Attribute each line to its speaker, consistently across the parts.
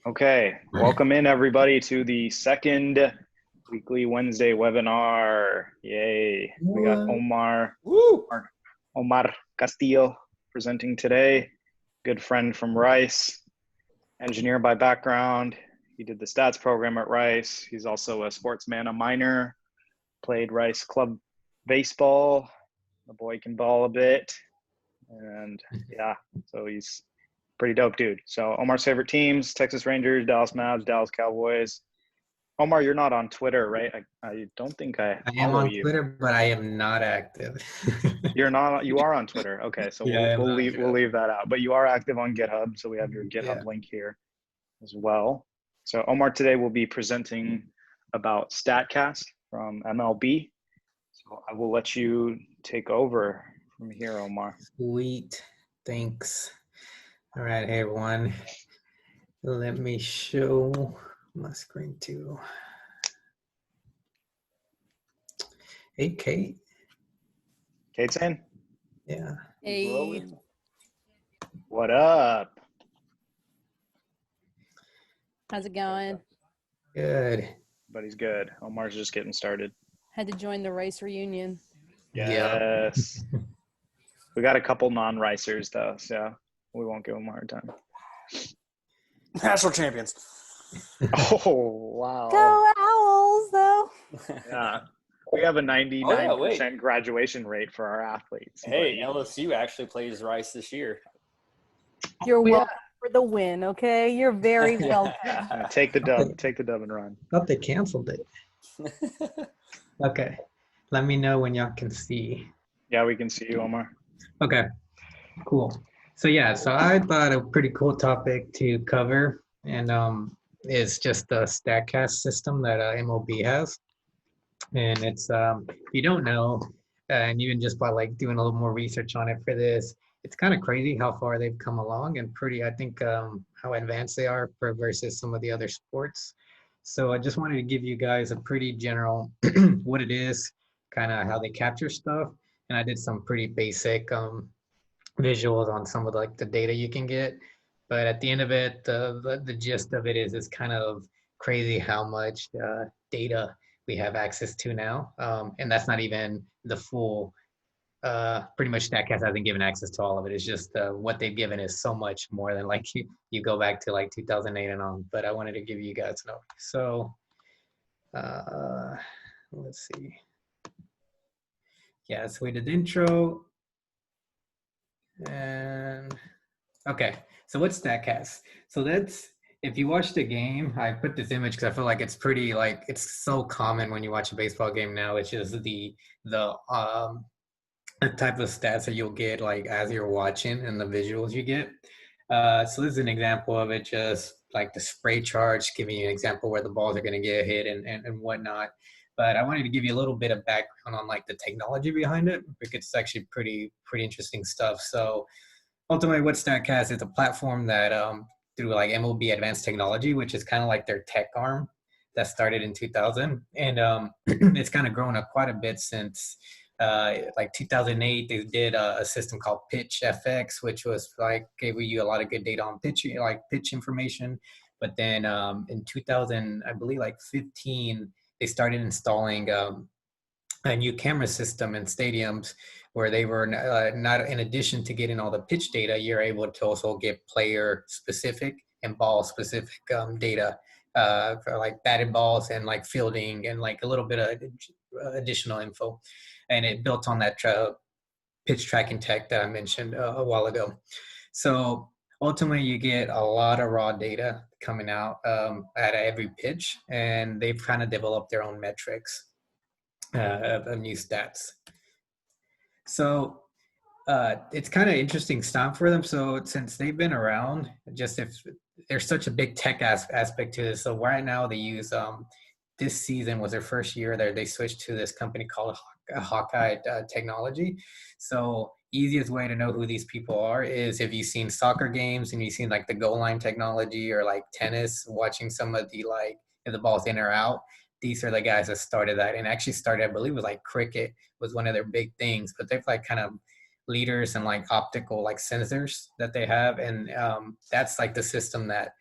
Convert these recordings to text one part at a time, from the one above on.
Speaker 1: Okay, welcome in everybody to the second weekly Wednesday webinar. Yay. We got Omar, Omar Castillo presenting today. Good friend from Rice, engineer by background. He did the stats program at Rice. He's also a sportsman, a minor, played Rice club baseball. The boy can ball a bit. And yeah, so he's pretty dope dude. So Omar's favorite teams: Texas Rangers, Dallas Mavs, Dallas Cowboys. Omar, you're not on Twitter, right? I don't think I
Speaker 2: am
Speaker 1: follow
Speaker 2: on
Speaker 1: you.
Speaker 2: Twitter, but I am not active.
Speaker 1: You're not. You are on Twitter. Okay, so
Speaker 2: Yeah,
Speaker 1: we'll leave that out. But you are active on GitHub, so we have your GitHub link here as well. So Omar today will be presenting about Statcast from MLB. So I will let you take over from here, Omar.
Speaker 2: Sweet. Thanks. All right, hey everyone. Let me show my screen too. Hey, Kate.
Speaker 1: Kate's in?
Speaker 2: Yeah.
Speaker 3: Hey.
Speaker 1: What up?
Speaker 3: How's it going?
Speaker 2: Good.
Speaker 1: But he's good. Omar's just getting started.
Speaker 3: Had to join the race reunion.
Speaker 1: Yes. We got a couple non-ricers though, so we won't give them a hard time.
Speaker 4: National champions.
Speaker 1: Oh, wow.
Speaker 3: Go Owls, though.
Speaker 1: Yeah. We have a 99% graduation rate for our athletes.
Speaker 4: Hey, LSU actually plays Rice this year.
Speaker 3: You're welcome for the win, okay? You're very welcome.
Speaker 1: Take the dub and run.
Speaker 2: Thought they canceled it. Okay. Let me know when y'all can see.
Speaker 1: Yeah, we can see you, Omar.
Speaker 2: Okay, cool. So I thought a pretty cool topic to cover, and is just the Statcast system that MLB has. And it's if you don't know, and even just by like doing a little more research on it for this, it's kind of crazy how far they've come along, and I think how advanced they are versus some of the other sports. So I just wanted to give you guys a pretty general what it is, kind of how they capture stuff, and I did some pretty basic visuals on some of the data you can get. But at the end of it, the gist of it is kind of crazy how much data we have access to now, and that's not even the full. Pretty much Statcast hasn't given access to all of it. It's just what they've given is so much more than like you go back to like 2008 and on. But I wanted to give you guys an overview. So let's see. Yeah, so we did the intro. And okay, so what's Statcast? So that's, if you watch the game, I put this image because I feel like it's pretty, like, it's so common when you watch a baseball game now. It's just the type of stats that you'll get like as you're watching and the visuals you get. So this is an example of it, just like the spray charge, giving you an example where the balls are going to get hit and whatnot. But I wanted to give you a little bit of background on like the technology behind it, because it's actually pretty interesting stuff. So ultimately what Statcast is, a platform that through like MLB Advanced Technology, which is kind of like their tech arm that started in 2000. And it's kind of grown up quite a bit since like 2008. They did a system called Pitch FX, which was like gave you a lot of good data on pitch information. But then in 2000, I believe like 15, they started installing a new camera system in stadiums where they were not, in addition to getting all the pitch data, you're able to also get player specific and ball specific data for like batted balls and like fielding and like a little bit of additional info. And it built on that pitch tracking tech that I mentioned a while ago. So ultimately you get a lot of raw data coming out at every pitch, and they've kind of developed their own metrics of new stats. So it's kind of interesting stuff for them. So since they've been around, just if there's such a big tech aspect to this. So right now they use, this season was their first year there. They switched to this company called Hawkeye Technology. So easiest way to know who these people are is if you've seen soccer games and you've seen like the goal line technology, or like tennis, watching some of the like if the ball's in or out. These are the guys that started that, and actually started, I believe it was like cricket was one of their big things, but they've like kind of leaders and like optical like sensors that they have. And that's like the system that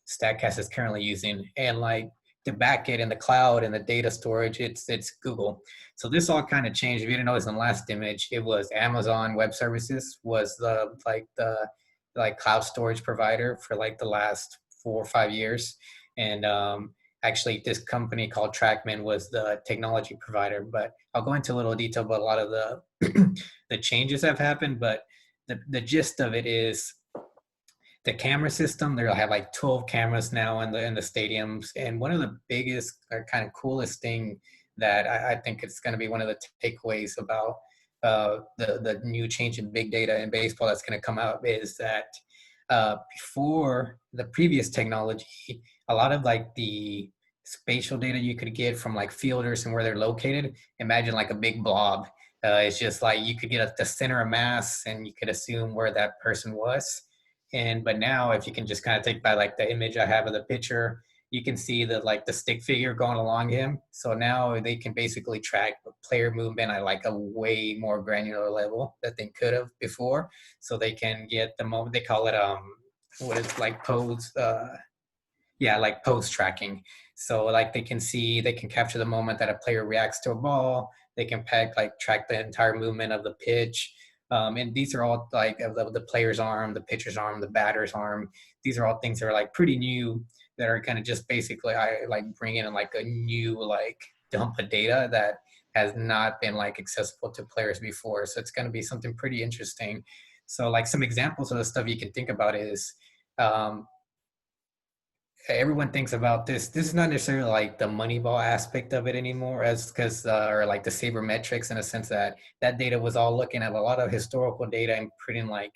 Speaker 2: Statcast is currently using. And like to back it in the cloud and the data storage, it's Google. So this all kind of changed. If you didn't notice in the last image, it was Amazon Web Services was the cloud storage provider for like the last 4 or 5 years. And actually this company called Trackman was the technology provider. But I'll go into a little detail about a lot of the the changes that have happened. But the gist of it is the camera system. They'll have like 12 cameras now in the stadiums. And one of the biggest or kind of coolest thing that I think it's going to be one of the takeaways about the new change in big data in baseball that's going to come out is that before the previous technology, a lot of like the spatial data you could get from like fielders and where they're located, imagine like a big blob. It's just like you could get the center of mass and you could assume where that person was. But now if you can just kind of take by like the image I have of the pitcher, you can see that like the stick figure going along him. So now they can basically track player movement at like a way more granular level that they could have before. So they can get the moment, they call it what is like pose, like pose tracking. So like they can capture the moment that a player reacts to a ball. They can track the entire movement of the pitch. And these are all like the player's arm, the pitcher's arm, the batter's arm. These are all things that are like pretty new that are kind of just basically bring in like a new like dump of data that has not been like accessible to players before. So it's going to be something pretty interesting. So like some examples of the stuff you can think about is everyone thinks about this. This is not necessarily like the Moneyball aspect of it anymore, or like the sabermetrics in a sense that data was all looking at a lot of historical data and putting like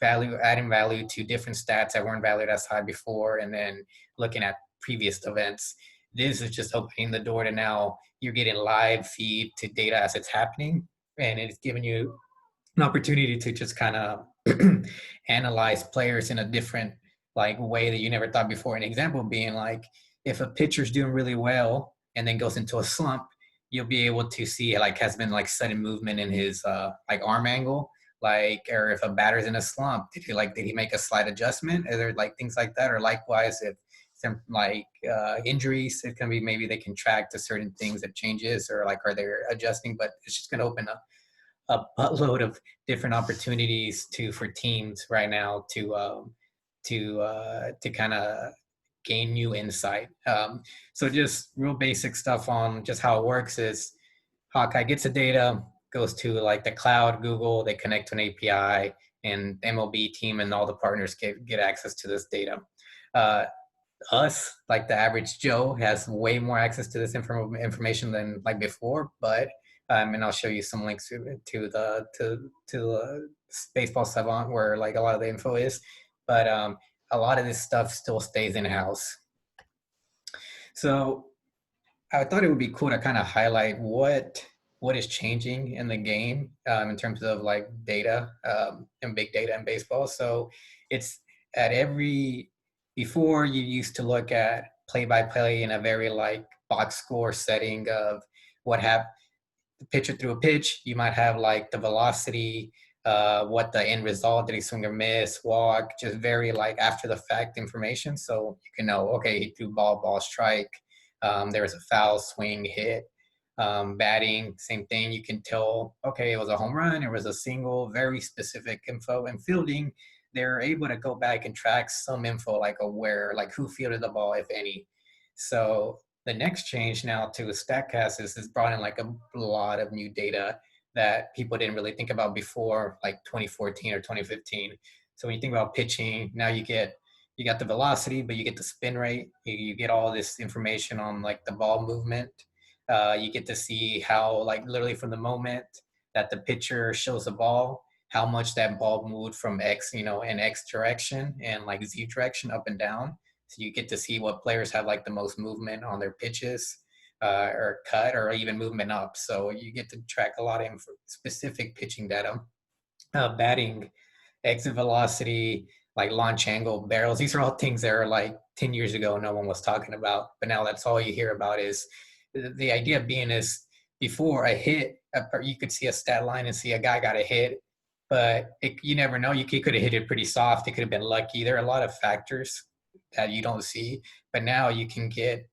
Speaker 2: adding value to different stats that weren't valued as high before, and then looking at previous events. This is just opening the door to now you're getting live feed to data as it's happening, and it's giving you an opportunity to just kind of analyze players in a different like way that you never thought before. An example being like if a pitcher's doing really well and then goes into a slump, you'll be able to see like has been like sudden movement in his like arm angle, or if a batter's in a slump, did he make a slight adjustment? Are there like things like that? Or likewise, if some like injuries, it can be maybe they can track to certain things that changes, or like are they adjusting? But it's just going to open up a buttload of different opportunities for teams right now to kind of gain new insight. So just real basic stuff on just how it works is Hawkeye gets the data, goes to like the cloud, Google, they connect to an API, and MLB team and all the partners get access to this data. Us, like the average Joe, has way more access to this information than like before, but and I'll show you some links to the Baseball Savant where like a lot of the info is, but a lot of this stuff still stays in-house. So I thought it would be cool to kind of highlight what is changing in the game in terms of like data and big data in baseball. So it's before you used to look at play-by-play in a very like box score setting of what happened. The pitcher threw a pitch, you might have like the velocity, what the end result, did he swing or miss, walk, just very like after the fact information. So you can know, okay, he threw ball, strike, there was a foul, swing, hit. Batting, same thing. You can tell, okay, it was a home run, it was a single, very specific info. And fielding, they're able to go back and track some info like who fielded the ball, if any. So the next change now to Statcast is brought in like a lot of new data that people didn't really think about before, like 2014 or 2015. So when you think about pitching, now you got the velocity, but you get the spin rate. You get all this information on like the ball movement. You get to see how like literally from the moment that the pitcher shows the ball, how much that ball moved from X, in X direction and like Z direction up and down. So you get to see what players have like the most movement on their pitches or cut or even movement up. So you get to track a lot of specific pitching data. Batting, exit velocity, like launch angle, barrels. These are all things that are like 10 years ago no one was talking about. But now that's all you hear about is the idea being is before a hit, you could see a stat line and see a guy got a hit, but you never know. He could have hit it pretty soft. It could have been lucky. There are a lot of factors that you don't see. But now you can get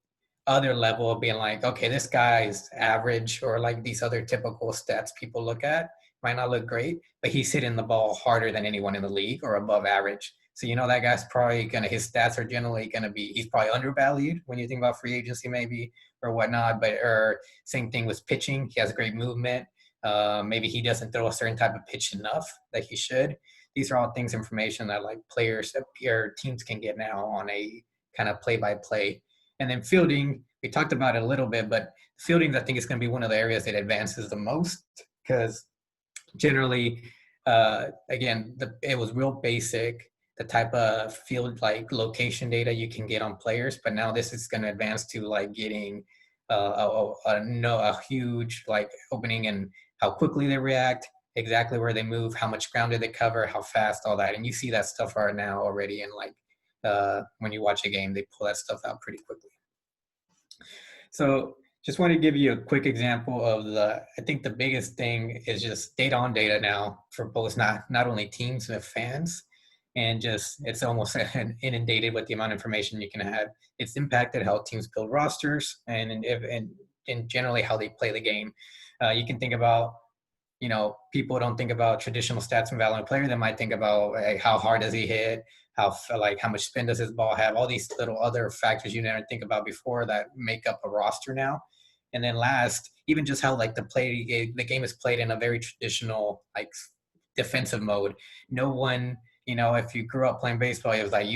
Speaker 2: other level of being like, okay, this guy's average, or like these other typical stats people look at might not look great, but he's hitting the ball harder than anyone in the league or above average. So that guy's probably his stats are generally gonna be, he's probably undervalued when you think about free agency maybe or whatnot. But or same thing with pitching, he has great movement. Maybe he doesn't throw a certain type of pitch enough that he should. These are all things, information that like players or teams can get now on a kind of play-by-play. And then fielding, we talked about it a little bit, but fielding, I think, is going to be one of the areas that advances the most, because generally, again, it was real basic, the type of field like location data you can get on players, but now this is going to advance to like getting a huge like opening and how quickly they react, exactly where they move, how much ground did they cover, how fast, all that. And you see that stuff right now already in like when you watch a game, they pull that stuff out pretty quickly. So just want to give you a quick example of I think the biggest thing is just data on data now for both not only teams but fans, and just it's almost inundated with the amount of information you can have. It's impacted how teams build rosters and generally how they play the game. You can think about, people don't think about traditional stats and value of player. They might think about how hard does he hit, how much spin does his ball have, all these little other factors you never think about before that make up a roster now. And then last, even just how like the game is played in a very traditional like defensive mode. No one, if you grew up playing baseball, it was like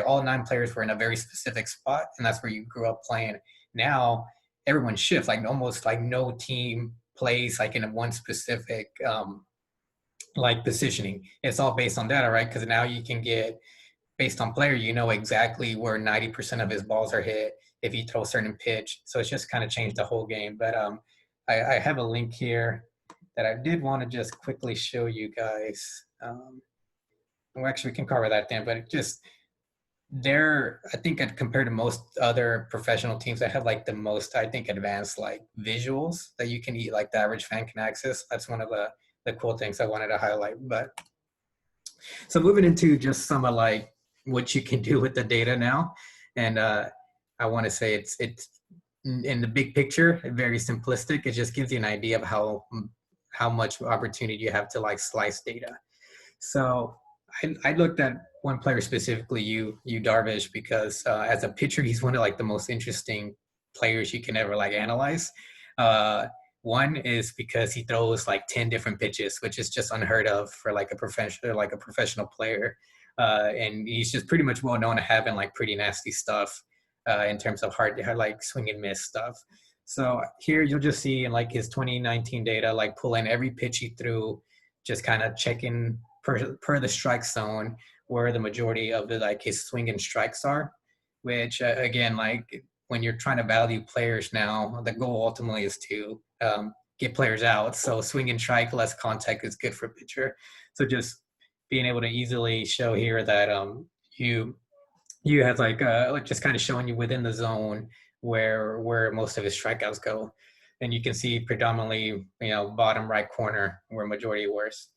Speaker 2: all 9 players were in a very specific spot, and that's where you grew up playing. Now everyone shifts, like almost like no team plays like in one specific like positioning. It's all based on data, right? Because now you can get based on player, exactly where 90% of his balls are hit if he throws a certain pitch. So it's just kind of changed the whole game. But I have a link here that I did want to just quickly show you guys. Well, actually, we can cover that then, but I think compared to most other professional teams that have like the most, I think, advanced like visuals that you can like the average fan can access. That's one of the cool things I wanted to highlight. But so moving into just some of like what you can do with the data now. And I want to say it's in the big picture, very simplistic. It just gives you an idea of how much opportunity you have to like slice data. So I looked at one player specifically, you Darvish, because as a pitcher, he's one of like the most interesting players you can ever like analyze. One is because he throws like 10 different pitches, which is just unheard of for like a professional player. And he's just pretty much well known to having like pretty nasty stuff in terms of hard like swing and miss stuff. So here you'll just see in like his 2019 data, like pull in every pitch he threw, just kind of checking per the strike zone where the majority of his swing and strikes are, which again, like when you're trying to value players now, the goal ultimately is to get players out. So swing and strike, less contact is good for pitcher. So just being able to easily show here that you have like just kind of showing you within the zone where most of his strikeouts go. And you can see predominantly, bottom right corner where majority worse.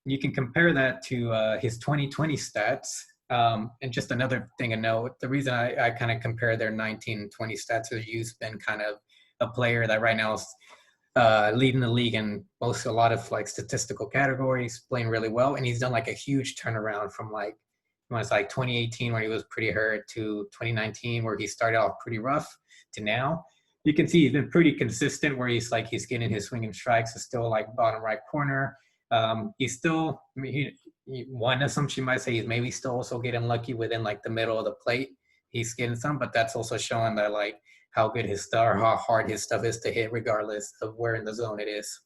Speaker 2: You can compare that to his 2020 stats. And just another thing to note, the reason I kind of compare their 19 and 20 stats is he's been kind of a player that right now is leading the league in a lot of like statistical categories, playing really well. And he's done like a huge turnaround from like 2018 where he was pretty hurt to 2019 where he started off pretty rough to now. You can see he's been pretty consistent where he's getting his swing and strikes is still like bottom right corner. He's still, one assumption might say he's maybe still also getting lucky within like the middle of the plate. He's getting some, but that's also showing that like how good his stuff, or how hard his stuff is to hit regardless of where in the zone it is.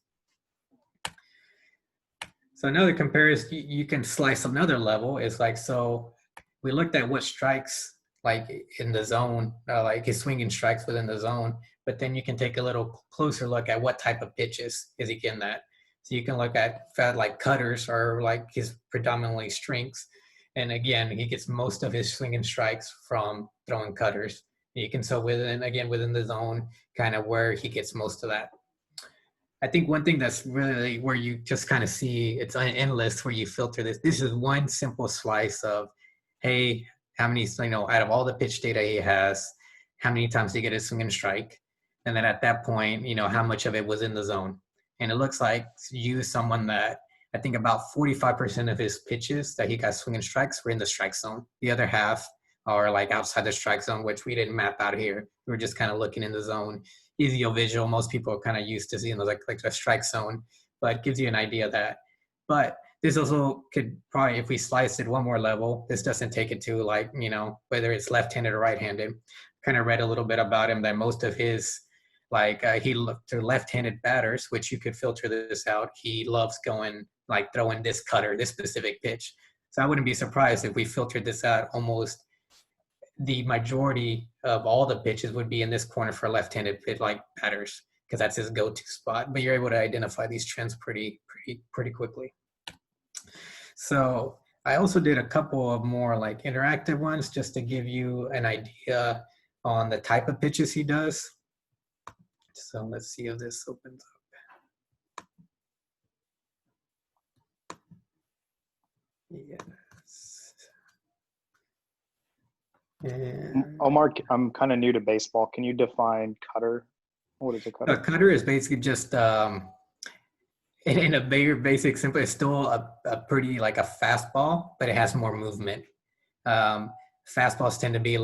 Speaker 2: So another comparison, you can slice another level is like, so we looked at what strikes like in the zone, like his swinging strikes within the zone, but then you can take a little closer look at what type of pitches is he getting that. So you can look at like cutters or like his predominantly strengths. And again, he gets most of his swinging strikes from throwing cutters. You can, so within the zone, kind of where he gets most of that. I think one thing that's really where you just kind of see it's endless where you filter this. This is one simple slice of, hey, how many, out of all the pitch data he has, how many times did he get a swing and strike? And then at that point, how much of it was in the zone. And it looks like you is someone that I think about 45% of his pitches that he got swing and strikes were in the strike zone. The other half are like outside the strike zone, which we didn't map out here. We were just kind of looking in the zone. Easy visual. Most people are kind of used to seeing those like the strike zone, but it gives you an idea of that. But this also could probably, if we slice it one more level, this doesn't take it to like, whether it's left-handed or right-handed. Kind of read a little bit about him that most of his, he looked to left-handed batters, which you could filter this out. He loves going, throwing this cutter, this specific pitch. So I wouldn't be surprised if we filtered this out. Almost the majority of all the pitches would be in this corner for left-handed batters, because that's his go-to spot. But you're able to identify these trends pretty quickly. So I also did a couple of more interactive ones just to give you an idea on the type of pitches he does. So let's see if this opens up. Yes. And
Speaker 1: Omar, I'm kind of new to baseball. Can you define cutter? What is a cutter?
Speaker 2: A cutter is basically just in a bigger basic, simply, it's still a pretty a fastball, but it has more movement. Fastballs tend to be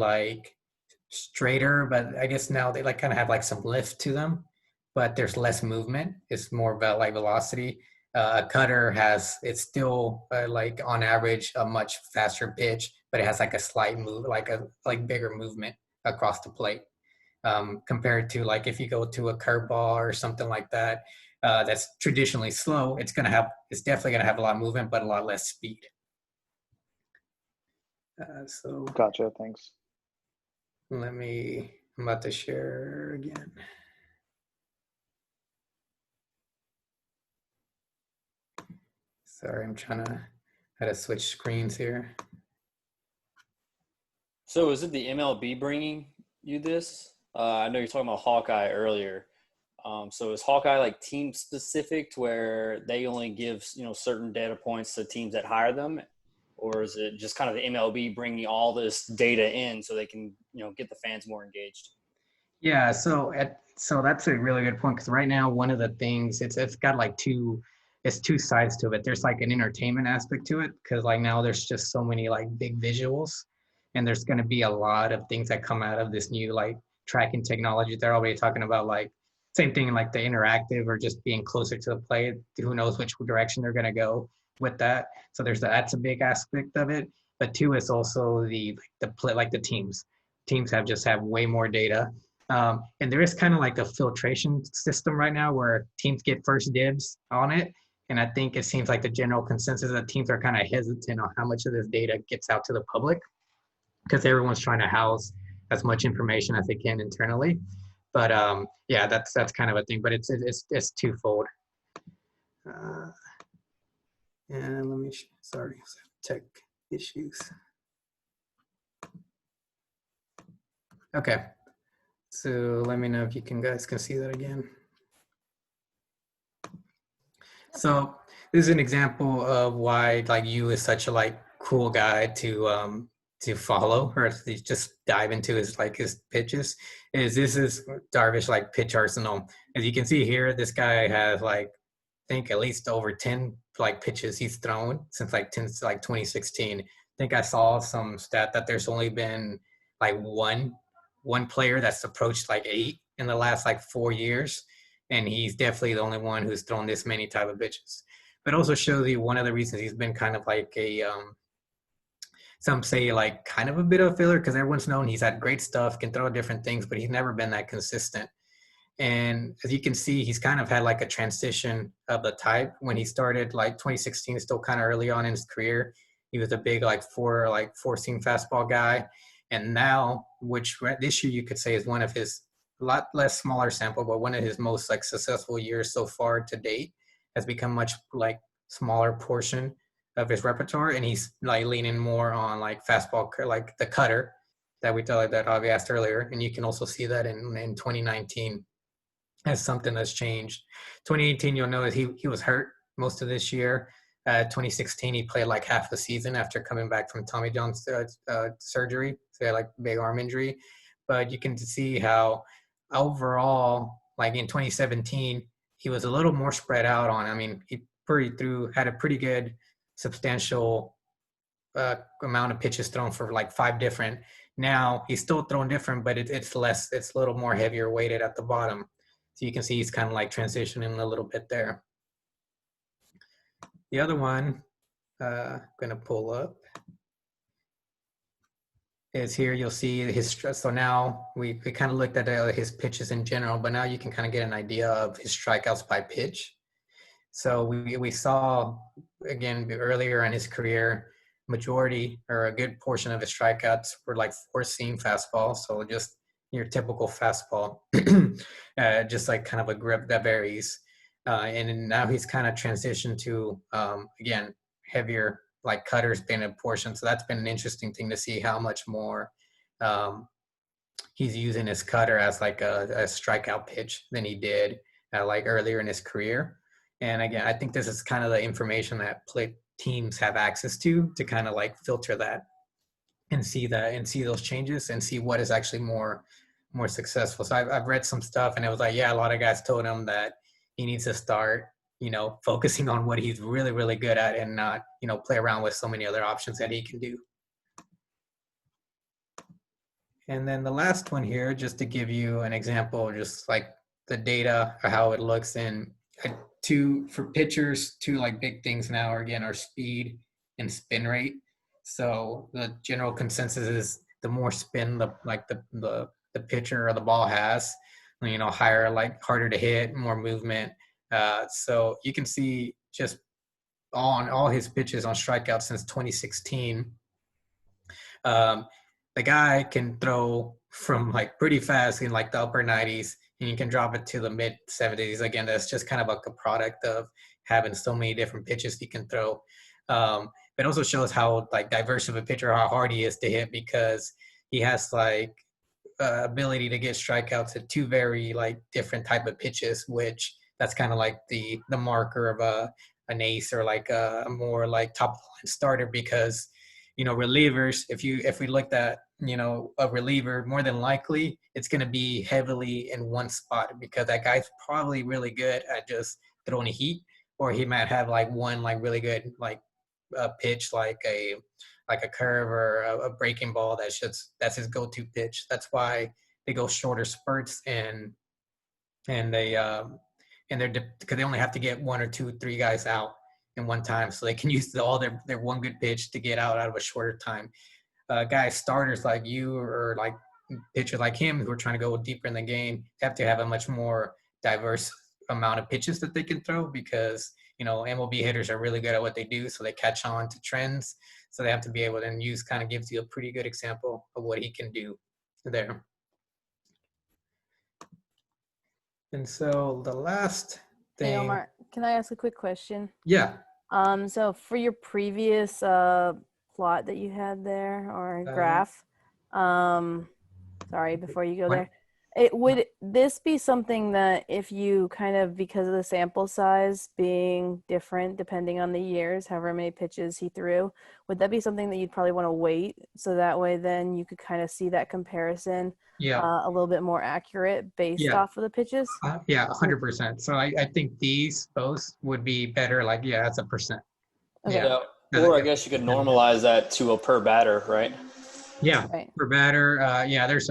Speaker 2: straighter, but I guess now they kind of have some lift to them, but there's less movement. It's more about velocity. A cutter it's still on average a much faster pitch, but it has a slight move, bigger movement across the plate. Compared to if you go to a curveball or something like that, that's traditionally slow, it's definitely gonna have a lot of movement, but a lot less speed. So
Speaker 1: Gotcha, thanks.
Speaker 2: I'm about to share again. Sorry, I'm trying to switch screens here.
Speaker 4: So is it the MLB bringing you this? I know you're talking about Hawkeye earlier. So is Hawkeye team specific to where they only give, certain data points to teams that hire them? Or is it just kind of the MLB bringing all this data in so they can, get the fans more engaged?
Speaker 2: Yeah, so that's a really good point, because right now one of the things it's got two sides to it. There's an entertainment aspect to it, because now there's just so many big visuals, and there's going to be a lot of things that come out of this new tracking technology. They're already talking about same thing the interactive or just being closer to the plate. Who knows which direction they're going to go with that. So that's a big aspect of it. But two is also the teams. Teams have way more data. And there is kind of a filtration system right now where teams get first dibs on it. And I think it seems the general consensus that teams are kind of hesitant on how much of this data gets out to the public, because everyone's trying to house as much information as they can internally. But yeah, that's kind of a thing, but it's twofold. And let me, sorry, tech issues. Okay, so let me know if you guys can see that again. So this is an example of why you is such a cool guy to follow, or to just dive into his pitches. This is Darvish pitch arsenal. As you can see here, this guy has I think at least over 10 pitches he's thrown since 2016. I think I saw some stat that there's only been one player that's approached 8 in the last 4 years, and he's definitely the only one who's thrown this many type of pitches. But also shows you one of the reasons he's been kind of some say kind of a bit of a filler, because everyone's known he's had great stuff, can throw different things, but he's never been that consistent. And as you can see, he's kind of had a transition of the type. When he started 2016, still kind of early on in his career, he was a big four-seam fastball guy. And now, which this year you could say is one of his, a lot less smaller sample, but one of his most successful years so far to date, has become much smaller portion of his repertoire, and he's leaning more on fastball, the cutter that that Avi asked earlier. And you can also see that in 2019 as something that's changed. 2018, you'll notice he was hurt most of this year. 2016, he played like half the season after coming back from Tommy John surgery. So he had like big arm injury. But you can see how overall, like in 2017, he was a little more spread out on. I mean, he had a pretty good, substantial amount of pitches thrown for like 5 different. Now he's still throwing different, but it's less. It's a little more heavier weighted at the bottom. So you can see he's kind of like transitioning a little bit there. The other one, I'm going to pull up, is here. You'll see his, so now we kind of looked at his pitches in general, but now you can kind of get an idea of his strikeouts by pitch. So we saw, again, earlier in his career, majority or a good portion of his strikeouts were like 4-seam fastball. So just your typical fastball, just like kind of a grip that varies. And now he's kind of transitioned to, again, heavier like cutters being a portion. So that's been an interesting thing to see how much more he's using his cutter as like a strikeout pitch than he did like earlier in his career. And again, I think this is kind of the information that teams have access to kind of like filter that and see those changes and see what is actually more successful. So I've read some stuff and it was like, yeah, a lot of guys told him that he needs to start, focusing on what he's really, really good at and not, play around with so many other options that he can do. And then the last one here, just to give you an example, just like the data or how it looks in for pitchers, 2 like big things now are, again, are speed and spin rate. So the general consensus is the more spin the pitcher or the ball has, higher, like harder to hit, more movement. So you can see just on all his pitches on strikeouts since 2016, the guy can throw from like pretty fast in like the upper 90s and you can drop it to the mid 70s. Again, that's just kind of like a product of having so many different pitches he can throw. It also shows how like diverse of a pitcher, how hard he is to hit, because he has like ability to get strikeouts at 2 very like different type of pitches, which that's kind of like the marker of an ace or like a more like top line starter, because relievers, if we looked at a reliever, more than likely it's going to be heavily in one spot because that guy's probably really good at just throwing heat, or he might have like one like really good like pitch like a curve or a breaking ball that's his go-to pitch. That's why they go shorter spurts and they're because they only have to get 1 or 2, 3 guys out in one time, so they can use all their one good pitch to get out of a shorter time. Guys, starters like you or like pitchers like him who are trying to go deeper in the game have to have a much more diverse amount of pitches that they can throw, because MLB hitters are really good at what they do, so they catch on to trends. So they have to be able to, and use kind of gives you a pretty good example of what he can do there. And so the last thing.
Speaker 3: Hey Omar, can I ask a quick question?
Speaker 2: Yeah.
Speaker 3: So for your previous plot that you had there, or graph, sorry, before you go there, would this be something that if you kind of, because of the sample size being different depending on the years, however many pitches he threw, would that be something that you'd probably want to wait so that way then you could kind of see that comparison a little bit more accurate based off of the pitches?
Speaker 2: 100%. So I think these both would be better, like, that's a percent.
Speaker 3: Okay.
Speaker 4: Yeah. Or I guess you could normalize that to a per batter, right?
Speaker 2: Yeah,
Speaker 3: right.
Speaker 2: Per batter. There's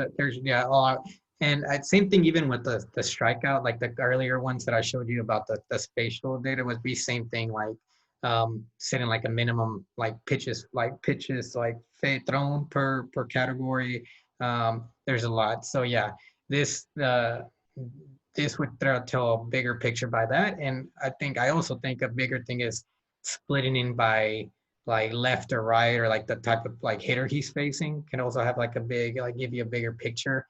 Speaker 2: and same thing even with the strikeout, like the earlier ones that I showed you about the spatial data would be same thing, like setting like a minimum like pitches like thrown per category. There's a lot. So this would tell a bigger picture by that. And I also think a bigger thing is splitting in by like left or right, or like the type of like hitter he's facing can also have like a big, like give you a bigger picture.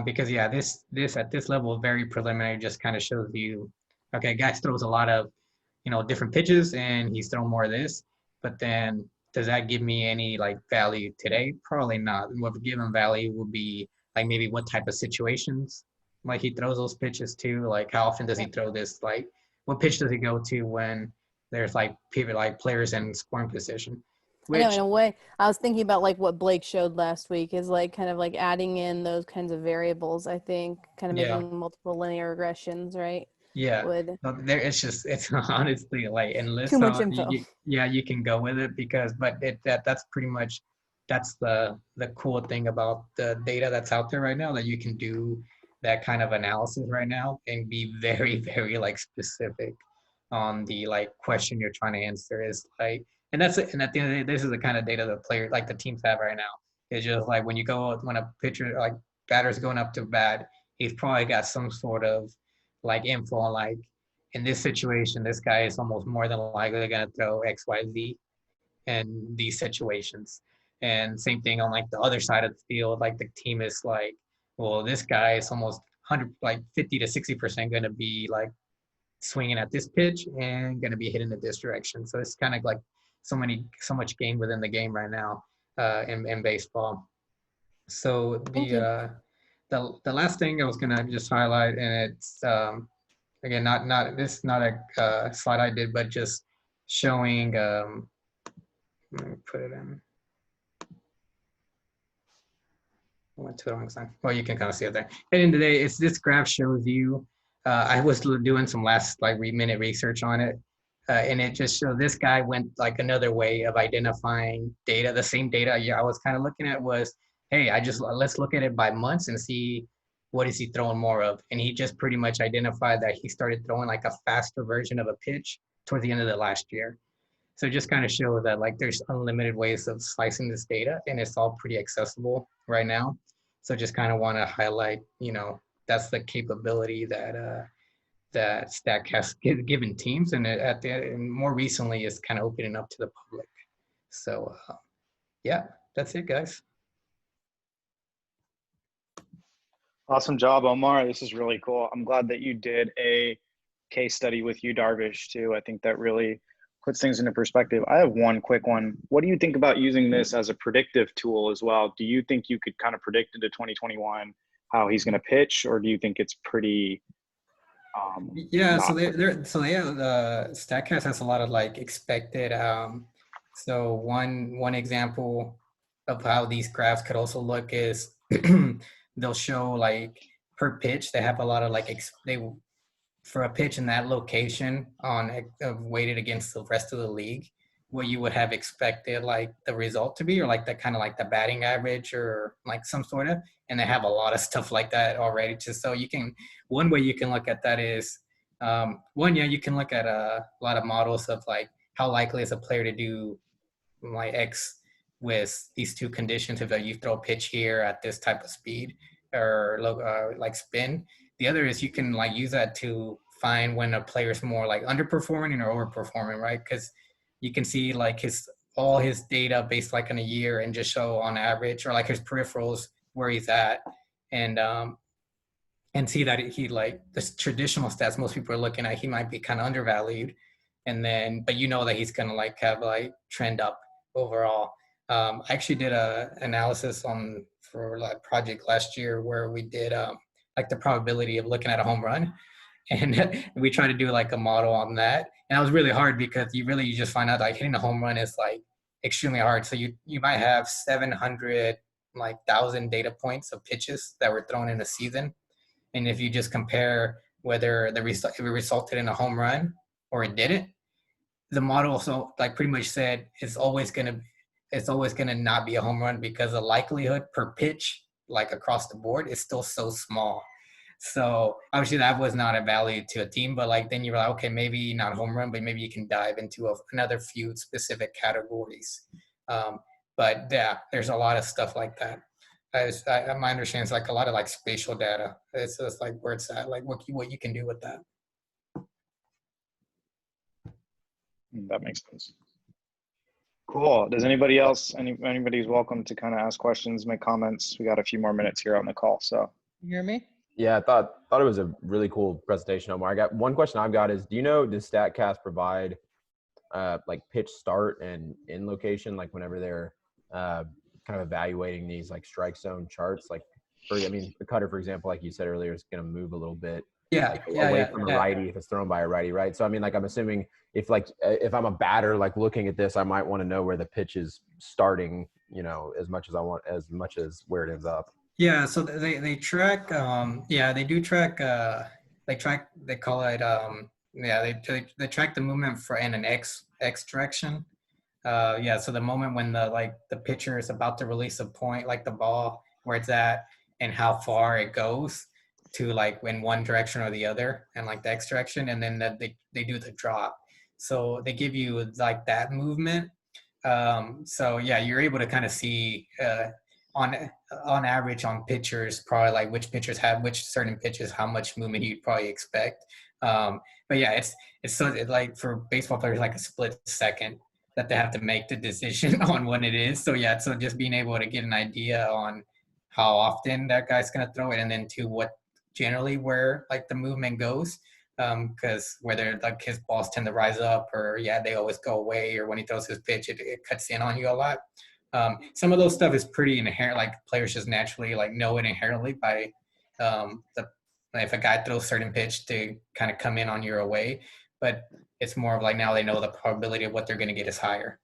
Speaker 2: Because this at this level, very preliminary, just kind of shows you, okay, guy throws a lot of, different pitches and he's thrown more of this, but then does that give me any like value today? Probably not. What would give him value would be like maybe what type of situations like he throws those pitches to, like how often does he throw this, like what pitch does he go to when there's like people like players in scoring position.
Speaker 3: I know,
Speaker 2: Which
Speaker 3: in a way, I was thinking about like what Blake showed last week is like kind of like adding in those kinds of variables. I think kind of
Speaker 2: yeah,
Speaker 3: making multiple linear regressions, right?
Speaker 2: yeah.
Speaker 3: Would
Speaker 2: So there, it's honestly like
Speaker 3: too
Speaker 2: endless.
Speaker 3: much
Speaker 2: So
Speaker 3: info.
Speaker 2: yeah, you can go with it because, but that's pretty much that's the cool thing about the data that's out there right now, that you can do that kind of analysis right now and be very very like specific on the like question you're trying to answer. Is like, and that's it. And at the end of the day, this is the kind of data the player like the teams have right now. It's just like when a pitcher like batter's going up to bat, he's probably got some sort of like info on like, in this situation, this guy is almost more than likely going to throw XYZ in these situations. And same thing on like the other side of the field, like the team is like, well, this guy is almost 100, like 50 to 60% going to be like swinging at this pitch and going to be hitting in this direction. So it's kind of like so much game within the game right now in baseball. So
Speaker 3: Thank you.
Speaker 2: the last thing I was going to just highlight, and it's again not a slide I did, but just showing. Let me put it in. I went to the wrong side. Well, you can kind of see it there. At the end of the day, it's this graph shows you. I was doing some last like minute research on it, and it just showed this guy went like another way of identifying data. The same data I was kind of looking at was, hey, let's look at it by months and see what is he throwing more of. And he just pretty much identified that he started throwing like a faster version of a pitch towards the end of the last year. So just kind of show that like there's unlimited ways of slicing this data, and it's all pretty accessible right now. So just kind of want to highlight, that's the capability that Statcast given teams, and and more recently is kind of opening up to the public. So yeah, that's it, guys.
Speaker 1: Awesome job, Omar. This is really cool. I'm glad that you did a case study with you, Darvish, too. I think that really puts things into perspective. I have one quick one. What do you think about using this as a predictive tool as well? Do you think you could kind of predict into 2021 how he's going to pitch, or do you think it's pretty
Speaker 2: yeah, so the Statcast has a lot of like expected. So one example of how these graphs could also look is they'll show like per pitch. They have a lot of like for a pitch in that location weighted against the rest of the league, what you would have expected like the result to be, or like the kind of like the batting average or like some sort of, and they have a lot of stuff like that already. Just so one way you can look at that is you can look at a lot of models of like how likely is a player to do like X with these two conditions. If you throw a pitch here at this type of speed or like spin. The other is you can like use that to find when a player is more like underperforming or overperforming, right? Because you can see like all his data based like in a year and just show on average, or like his peripherals where he's at, and see that he like the traditional stats most people are looking at, he might be kind of undervalued, and then but that he's gonna like have like trend up overall. I actually did a analysis for like project last year where we did like the probability of looking at a home run, and we tried to do like a model on that, and that was really hard because you just find out like hitting a home run is like extremely hard. So you might have 700,000 data points of pitches that were thrown in a season, and if you just compare whether if it resulted in a home run or it didn't, the model also like pretty much said it's always gonna not be a home run because the likelihood per pitch like across the board is still so small. So obviously that was not a value to a team, but like then you're like, okay, maybe not home run, but maybe you can dive into another few specific categories. But yeah, there's a lot of stuff like that. My understanding is like a lot of like spatial data. It's just like where it's at, like what you can do with that.
Speaker 1: That makes sense. Cool. Does anybody else, anybody's welcome to kind of ask questions, make comments. We got a few more minutes here on the call. So
Speaker 5: you hear me?
Speaker 6: Yeah, I thought it was a really cool presentation, Omar. I got one question I've got is, does Statcast provide like pitch start and in location, like whenever they're kind of evaluating these like strike zone charts? Like the cutter, for example, like you said earlier, is going to move a little bit away from a righty if it's thrown by a righty, right? So I mean, like I'm assuming if I'm a batter like looking at this, I might want to know where the pitch is starting, as much as where it ends up.
Speaker 2: Yeah, so they track they do track they call it they track the movement in an X direction. So the moment when the pitcher is about to release a point, like the ball where it's at and how far it goes to like in one direction or the other, and like the X direction, and then they do the drop. So they give you like that movement. You're able to kind of see on average on pitchers, probably like which pitchers have which certain pitches, how much movement you'd probably expect. It's like for baseball players like a split second that they have to make the decision on when it is. So just being able to get an idea on how often that guy's going to throw it, and then to what generally where like the movement goes. Because whether like his balls tend to rise up or they always go away, or when he throws his pitch, it cuts in on you a lot. Some of those stuff is pretty inherent, like players just naturally like know it inherently by if a guy throws certain pitch to kind of come in on your away, but it's more of like now they know the probability of what they're going to get is higher.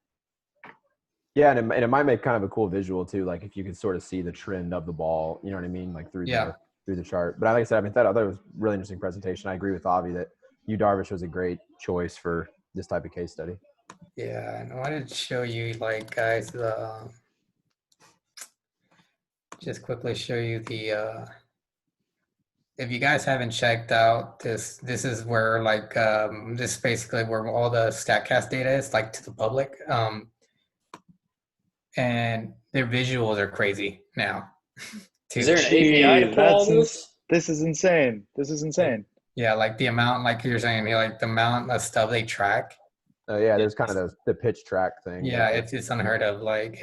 Speaker 6: Yeah, and it might make kind of a cool visual too, like if you could sort of see the trend of the ball, you know what I mean, like through the chart. But like I said, I thought it was a really interesting presentation. I agree with Avi that Darvish was a great choice for this type of case study.
Speaker 2: Yeah, and I wanted to show you, like, guys, just quickly show you the if you guys haven't checked out this is where like this is basically where all the Statcast data is, like, to the public, and their visuals are crazy now.
Speaker 4: Is there an API to pull all this?
Speaker 1: This is insane.
Speaker 2: Yeah, like the amount, like you're saying, like the amount of stuff they track.
Speaker 6: Oh yeah, there's kind of the pitch track thing.
Speaker 2: Yeah, it's unheard of. Like,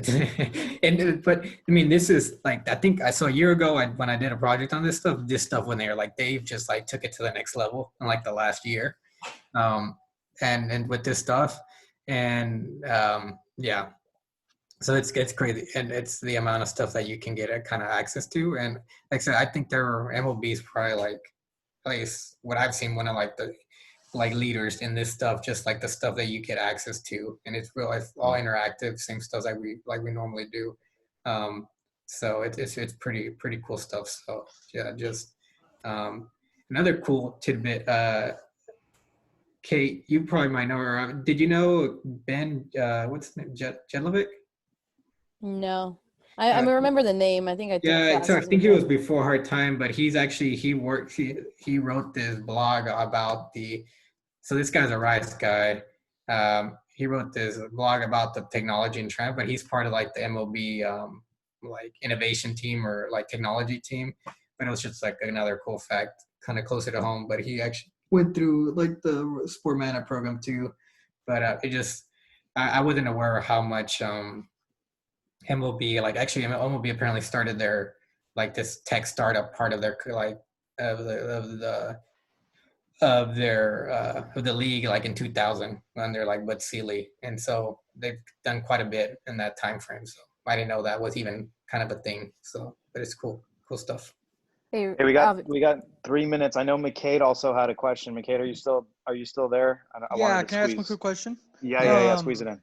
Speaker 2: but I mean, this is like, I think I saw a year ago when I did a project on this stuff when they were like, they've just like took it to the next level in like the last year, and with this stuff, and so it's crazy, and it's the amount of stuff that you can get kind of access to, and like I said, I think their MLB is probably like, at least what I've seen, one of like the leaders in this stuff, just like the stuff that you get access to, and it's all interactive, same stuff like we normally do. So it's pretty cool stuff. So yeah, just another cool tidbit. Kate, you probably might know her. Did you know Ben? What's his name? Jedlovic?
Speaker 3: No. I remember the name. I think I
Speaker 2: so I think he was before her time, but he's actually he wrote this blog about so this guy's a Rice guy. He wrote this blog about the technology and trend, but he's part of like the MLB like innovation team or like technology team. But it was just like another cool fact, kind of closer to home. But he actually went through like the Sport Mana program too. But I wasn't aware of how much MLB, like actually MLB apparently started their like this tech startup part of their like of the league like in 2000 under like Bud Selig, and so they've done quite a bit in that time frame. So I didn't know that was even kind of a thing. So, but it's cool stuff.
Speaker 1: Hey, we got 3 minutes. I know McCade also had a question. McCade, are you still there?
Speaker 5: Can I ask one quick question?
Speaker 1: Yeah. Squeeze it in.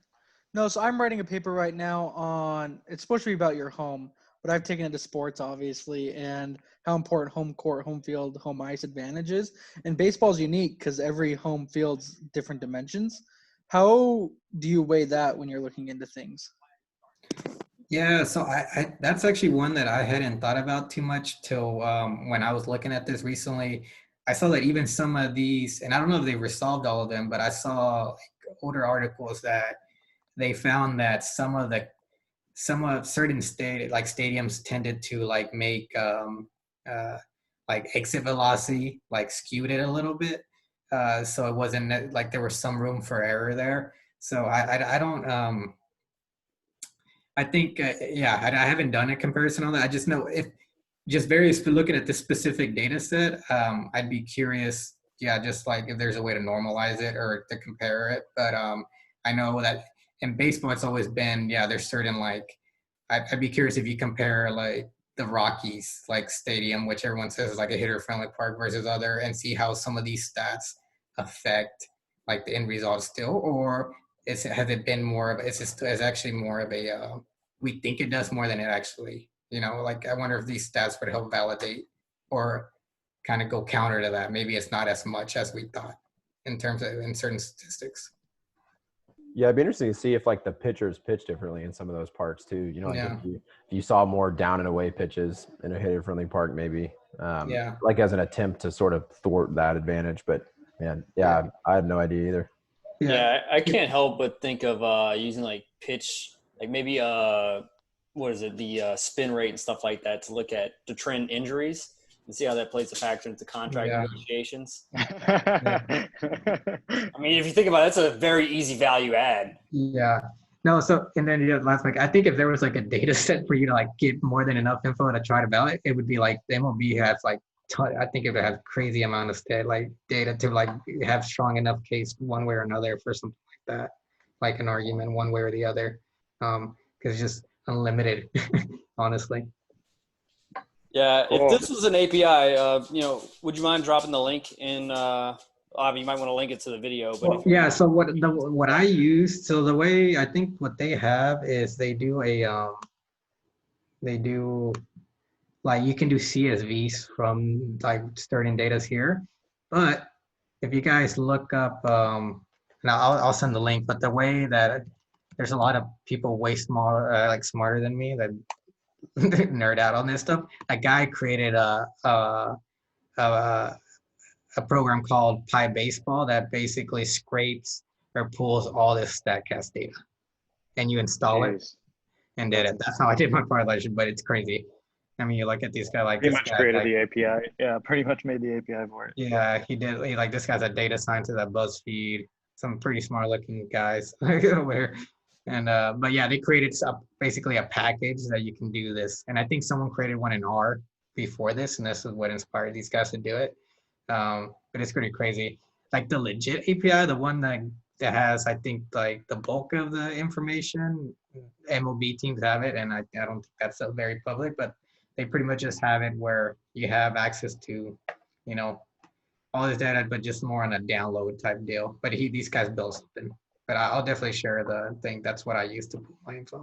Speaker 5: No, so I'm writing a paper right now on, it's supposed to be about your home, but I've taken it to sports, obviously, and how important home court, home field, home ice advantage is. And baseball is unique because every home field's different dimensions. How do you weigh that when you're looking into things?
Speaker 2: Yeah, so I that's actually one that I hadn't thought about too much till when I was looking at this recently. I saw that even some of these, and I don't know if they resolved all of them, but I saw like older articles that they found that some of certain stadiums tended to like make like exit velocity like skewed it a little bit, so it wasn't like there was some room for error there. So I don't I think I haven't done a comparison on that. I just know if just looking at the specific data set, I'd be curious, just like if there's a way to normalize it or to compare it. But I know that in baseball, it's always been, there's certain like, I'd be curious if you compare like the Rockies like stadium, which everyone says is like a hitter friendly park versus other, and see how some of these stats affect like the end result still, or has it been more of it's actually more of a we think it does more than it actually, like I wonder if these stats would help validate or kind of go counter to that. Maybe it's not as much as we thought in terms of in certain statistics.
Speaker 6: Yeah, it'd be interesting to see if like the pitchers pitch differently in some of those parks too. Like if you saw more down and away pitches in a hitter friendly park, maybe like as an attempt to sort of thwart that advantage. But man, I have no idea either.
Speaker 4: Yeah, I can't help but think of using like pitch, like maybe what is it, the spin rate and stuff like that to look at to trend injuries and see how that plays a factor into contract negotiations. I mean, if you think about it, that's a very easy value add.
Speaker 2: Yeah. No, so and then last week, I think if there was like a data set for you to like get more than enough info to try to validate, it would be like the MLB has like I think it would have crazy amount of data to like have strong enough case one way or another for something like that, like an argument one way or the other, because it's just unlimited, honestly.
Speaker 4: Yeah, cool. If this was an API, would you mind dropping the link in? You might want to link it to the video. But
Speaker 2: so what I use, so the way I think what they have is they do like you can do CSVs from like certain data here, but if you guys look up, now I'll send the link. But the way that there's a lot of people way smarter than me that nerd out on this stuff. A guy created a program called Pi Baseball that basically scrapes or pulls all this Statcast data, and you install it and did it. That's how I did my correlation, but it's crazy. I mean, you look at these guys like
Speaker 1: pretty much created the API. Yeah, pretty much made the API for it.
Speaker 2: Yeah, he did. Like this guy's a data scientist at BuzzFeed. Some pretty smart looking guys over. And but yeah, they created basically a package that you can do this. And I think someone created one in R before this, and this is what inspired these guys to do it. But it's pretty crazy. Like the legit API, the one that has, I think, like the bulk of the information, MLB teams have it, and I don't think that's so very public, but they pretty much just have it where you have access to, all this data, but just more on a download type deal. But these guys built something. But I'll definitely share the thing. That's what I use to put my info.